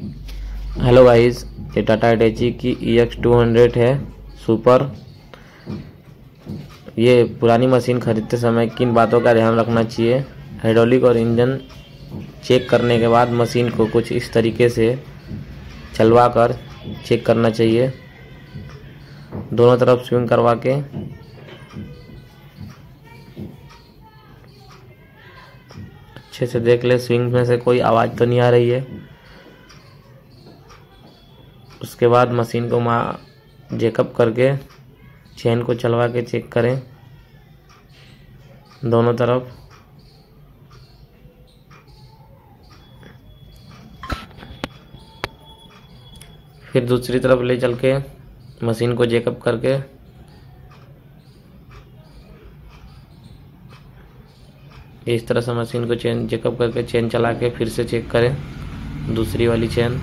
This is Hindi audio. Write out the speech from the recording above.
हेलो गाइस, ये टाटा अटैची की EX200 है सुपर। ये पुरानी मशीन खरीदते समय किन बातों का ध्यान रखना चाहिए। हाइड्रोलिक और इंजन चेक करने के बाद मशीन को कुछ इस तरीके से चलवा कर चेक करना चाहिए। दोनों तरफ स्विंग करवा के अच्छे से देख ले स्विंग में से कोई आवाज़ तो नहीं आ रही है। उसके बाद मशीन को जैकअप करके चेन को चलवा के चेक करें दोनों तरफ। फिर दूसरी तरफ ले चल के मशीन को जैकअप करके इस तरह से मशीन को चेन जैकअप करके चेन चला के फिर से चेक करें दूसरी वाली चेन।